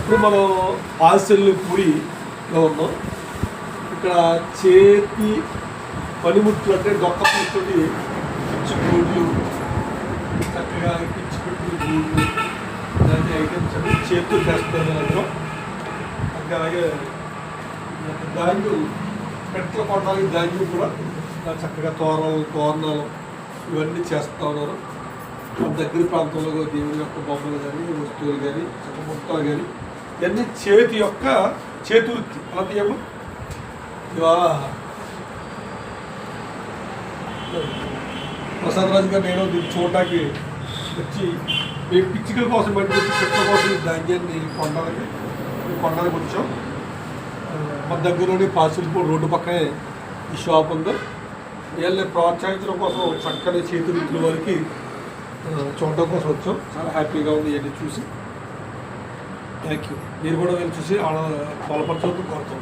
ఇప్పుడు మనం పాల్సెల్లిపూడిలో ఉన్నాం. ఇక్కడ చేతి పనిముట్లు అంటే డొక్క పూతోటి పిచ్చి గూళ్ళు, చక్కగా పిచ్చి పెట్టిన గూళ్ళు, ఇలాంటి ఐటమ్స్ అన్ని చేతులు చేస్తారు. అందులో అలాగే ధాన్యం పెట్టలు కొనడానికి ధాన్యం కూడా చక్కగా తోరణాలు ఇవన్నీ చేస్తూ ఉన్నారు. మన దగ్గర ప్రాంతంలో దేవుని యొక్క బొమ్మలు కానీ వస్తువులు కానీ మొత్తాలు కానీ ఇవన్నీ చేతి వృత్తి. అలాంటి ఏమో ఇవాళ ప్రసాద్ రాజు గారు నేను దీన్ని చూడటానికి వచ్చి పిచ్చికల కోసం బయట చెట్ల కోసం ధాన్యాన్ని కొనడానికి వచ్చాం. మన దగ్గరలోని పాసిల్పూర్ రోడ్డు పక్కనే ఈ షాప్ ఉంది. వీళ్ళని ప్రోత్సహించడం కోసం చక్కని చేతి వృత్తుల వారికి చూడడం కోసం వచ్చాం. చాలా హ్యాపీగా ఉంది ఇవన్నీ చూసి. Thank you. మీరు కూడా వెళ్ళి చూసి బలపరచడం కోరుతాం.